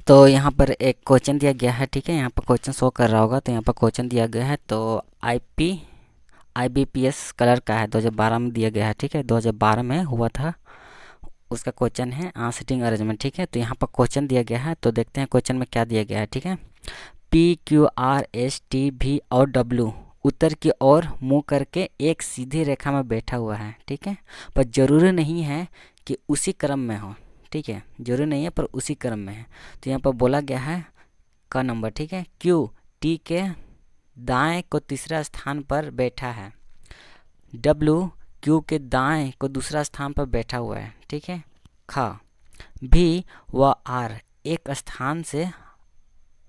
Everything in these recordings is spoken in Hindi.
तो यहाँ पर एक क्वेश्चन दिया गया है, ठीक है। यहाँ पर क्वेश्चन शो कर रहा होगा, तो यहाँ पर क्वेश्चन दिया गया है। तो IBPS कलर का है, 2012 में दिया गया है, ठीक है। 2012 में हुआ था, उसका क्वेश्चन है सीटिंग अरेंजमेंट, ठीक है। तो यहाँ पर क्वेश्चन दिया गया है, तो देखते हैं क्वेश्चन में क्या दिया गया है, ठीक है। PQRSTV और W उत्तर की ओर मुंह करके एक सीधी रेखा में बैठा हुआ है, ठीक है। पर जरूरी नहीं है कि उसी क्रम में हो, ठीक है। जरूरी नहीं है पर उसी क्रम में है। तो यहाँ पर बोला गया है का नंबर, ठीक है। Q T के दाएं को तीसरा स्थान पर बैठा है। W Q के दाएं को दूसरा स्थान पर बैठा हुआ है, ठीक है। ख V व R एक स्थान से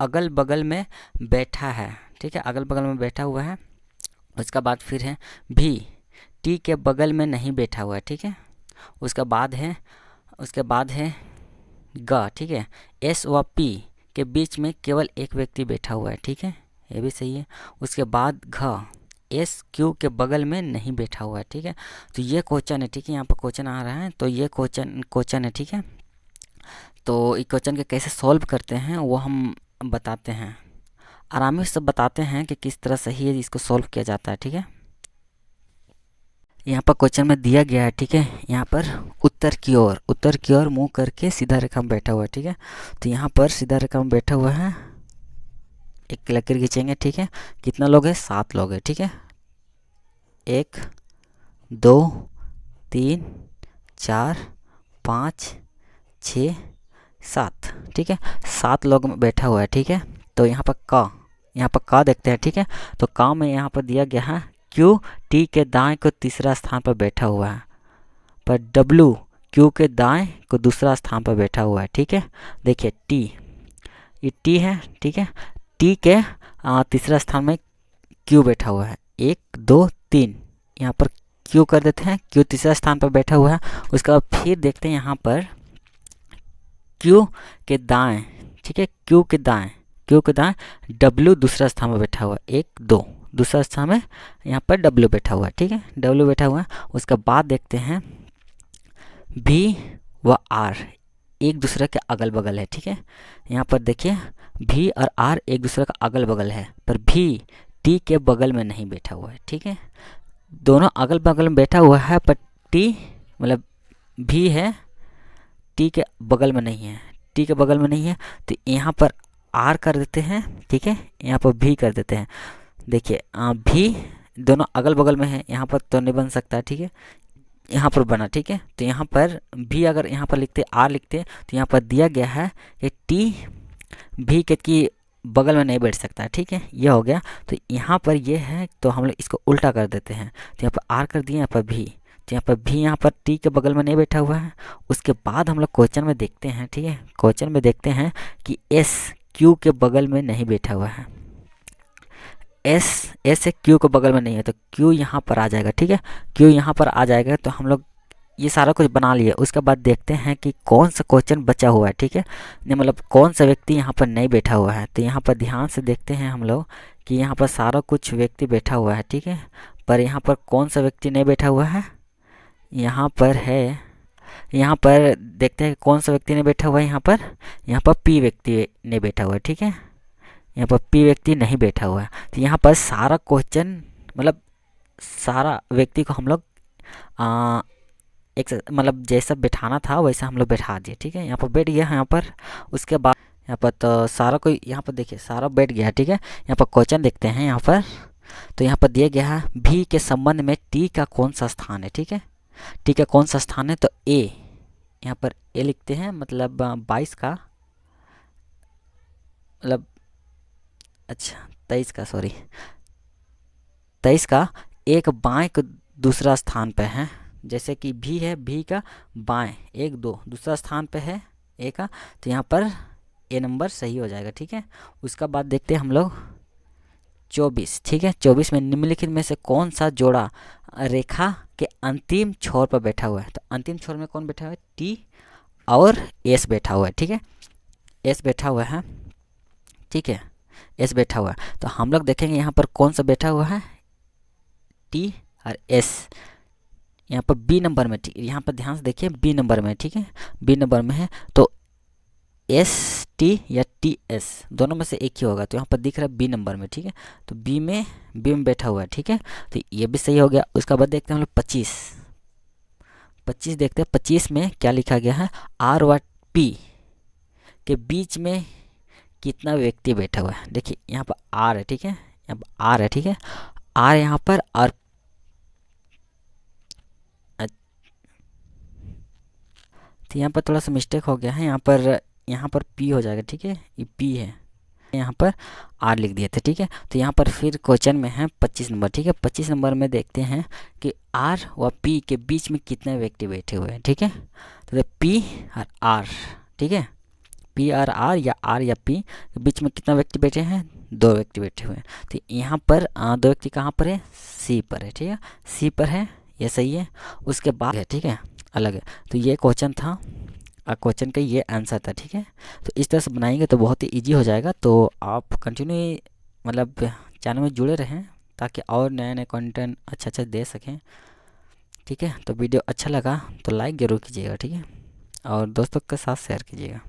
अगल बगल में बैठा है, ठीक है। अगल बगल में बैठा हुआ है। उसका बाद फिर है भी टी के बगल में नहीं बैठा हुआ है, ठीक है। उसके बाद है ग, ठीक है। एस व पी के बीच में केवल एक व्यक्ति बैठा हुआ है, ठीक है। ये भी सही है। उसके बाद घ एस क्यू के बगल में नहीं बैठा हुआ है, ठीक है। तो ये क्वेश्चन है, ठीक है। यहाँ पर क्वेश्चन आ रहा है, तो ये क्वेश्चन है, ठीक है। तो इस क्वेश्चन के कैसे सॉल्व करते हैं वो हम बताते हैं, आराम से बताते हैं कि किस तरह सही है इसको सॉल्व किया जाता है, ठीक है। यहाँ पर क्वेश्चन में दिया गया है, ठीक है। यहाँ पर उत्तर की ओर मुंह करके सीधा रेखा में बैठा हुआ है, ठीक है। तो यहाँ पर सीधा रेखा में बैठा हुआ है, एक लकीर खींचेंगे, ठीक है। कितना लोग हैं? 7 लोग हैं, ठीक है। 1 2 3 4 5 6 7, ठीक है। 7 लोग में बैठा हुआ है, ठीक है। तो यहाँ पर का देखते हैं, ठीक है। तो का में यहाँ पर दिया गया है Q T के दाएं को तीसरा स्थान पर बैठा हुआ है, पर W Q के दाएं को दूसरा स्थान पर बैठा हुआ है, ठीक है। देखिए ये T है, ठीक है। T के तीसरा स्थान में Q बैठा हुआ है, 1 2 3, यहाँ पर Q कर देते हैं। Q तीसरा स्थान पर बैठा हुआ है। उसके बाद फिर देखते हैं यहाँ पर Q के दाएं, ठीक है। Q के दाएं W दूसरा स्थान में बैठा हुआ है, 1 2, दूसरा स्थान में यहाँ पर W बैठा हुआ है, ठीक है। W बैठा हुआ है। उसके बाद देखते हैं V व R एक दूसरे के अगल बगल है, ठीक है। यहाँ पर देखिए V और R एक दूसरे का अगल बगल है, पर V T के बगल में नहीं बैठा हुआ है, ठीक है। दोनों अगल बगल में बैठा हुआ है, पर T मतलब V है, T के बगल में नहीं है, T के बगल में नहीं है। तो यहाँ पर R कर देते हैं, ठीक है। यहाँ पर V कर देते हैं। देखिए V दोनों अगल बगल में है, यहाँ पर तो नहीं बन सकता, ठीक है। यहाँ पर बना, ठीक है। तो यहाँ पर V अगर यहाँ पर लिखते R लिखते तो यहाँ पर दिया गया है कि T V के की बगल में नहीं बैठ सकता, ठीक है। यह हो गया। तो यहाँ पर ये है, तो हम लोग इसको उल्टा कर देते हैं। तो यहाँ पर R कर दिए, यहाँ पर V, तो यहाँ पर भी यहाँ पर T के बगल में नहीं बैठा हुआ है। उसके बाद हम लोग क्वेश्चन में देखते हैं, ठीक है। क्वेश्चन में देखते हैं कि S Q के बगल में नहीं बैठा हुआ है। S से Q के बगल में नहीं है, तो Q यहाँ पर आ जाएगा, ठीक है। Q यहाँ पर आ जाएगा। तो हम लोग ये सारा कुछ बना लिए। उसके बाद देखते हैं कि कौन सा क्वेश्चन बचा हुआ है, ठीक है। मतलब कौन सा व्यक्ति यहाँ पर नहीं बैठा हुआ है। तो यहाँ पर ध्यान से देखते हैं हम लोग कि यहाँ पर सारा कुछ व्यक्ति बैठा हुआ है, ठीक है। पर यहाँ पर कौन सा व्यक्ति नहीं बैठा हुआ है, यहाँ पर है। यहाँ पर देखते हैं कौन सा व्यक्ति ने बैठा हुआ है। यहाँ पर P व्यक्ति ने बैठा हुआ है, ठीक है। यहाँ पर P व्यक्ति नहीं बैठा हुआ है। तो यहाँ पर सारा क्वेश्चन मतलब सारा व्यक्ति को हम लोग एक मतलब जैसा बैठाना था वैसा हम लोग बैठा दिए, ठीक है। यहाँ पर बैठ गया यहाँ पर। उसके बाद यहाँ पर तो सारा कोई यहाँ पर देखिए सारा बैठ गया, ठीक है। यहाँ पर क्वेश्चन देखते हैं यहाँ पर। तो यहाँ पर दिया गया है V के संबंध में T का कौन सा स्थान है, ठीक है। T का कौन सा स्थान है, तो A, यहाँ पर A लिखते हैं, मतलब 22 का, मतलब अच्छा 23 का, सॉरी 23 का एक बाएं को दूसरा स्थान पे है। जैसे कि V है, V का बाएं 1 2 दूसरा स्थान पे है A का, तो यहाँ पर A नंबर सही हो जाएगा, ठीक है। उसका बाद देखते हैं हम लोग 24, ठीक है। 24 में निम्नलिखित में से कौन सा जोड़ा रेखा के अंतिम छोर पर बैठा हुआ है। तो अंतिम छोर में कौन बैठा हुआ है, T और S बैठा हुआ है, ठीक है। S बैठा हुआ है, ठीक है। S बैठा हुआ है। तो हम लोग देखेंगे यहाँ पर कौन सा बैठा हुआ है, T और S। यहाँ पर B नंबर में, यहाँ पर ध्यान से देखिए B नंबर में, ठीक है। B नंबर में है, तो S टी या टी एस, दोनों में से एक ही होगा। तो यहाँ पर दिख रहा है बी नंबर में, ठीक है। तो बी में बैठा हुआ है, ठीक है। तो ये भी सही हो गया। उसके बाद देखते हैं हम लोग 25 25 देखते हैं। 25 में क्या लिखा गया है, आर व पी के बीच में कितना व्यक्ति बैठा हुआ है। देखिए यहाँ पर आर है, ठीक है, यहाँ पर आर है, ठीक है। आर यहाँ पर और तो यहाँ पर थोड़ा सा मिस्टेक हो गया है, यहाँ पर पी हो जाएगा, ठीक है, ये पी है, यहाँ पर आर लिख दिए थे, ठीक है। तो यहाँ पर फिर क्वेश्चन में है 25 नंबर, ठीक है। 25 नंबर में देखते हैं कि आर व पी के बीच में कितने व्यक्ति बैठे हुए हैं, ठीक है। तो पी और आर, ठीक है, पी और आर या पी के बीच में कितना व्यक्ति बैठे हैं, 2 व्यक्ति बैठे हुए हैं। तो यहाँ पर 2 व्यक्ति कहाँ पर है, सी पर है, ठीक है, सी पर है, ये सही है। उसके बाद है, ठीक है, अलग है। तो ये क्वेश्चन था, क्वेश्चन का ये आंसर था, ठीक है। तो इस तरह से बनाएंगे तो बहुत ही ईजी हो जाएगा। तो आप कंटिन्यू मतलब चैनल में जुड़े रहें ताकि और नए नए कंटेंट अच्छा दे सकें, ठीक है। तो वीडियो अच्छा लगा तो लाइक ज़रूर कीजिएगा, ठीक है, और दोस्तों के साथ शेयर कीजिएगा।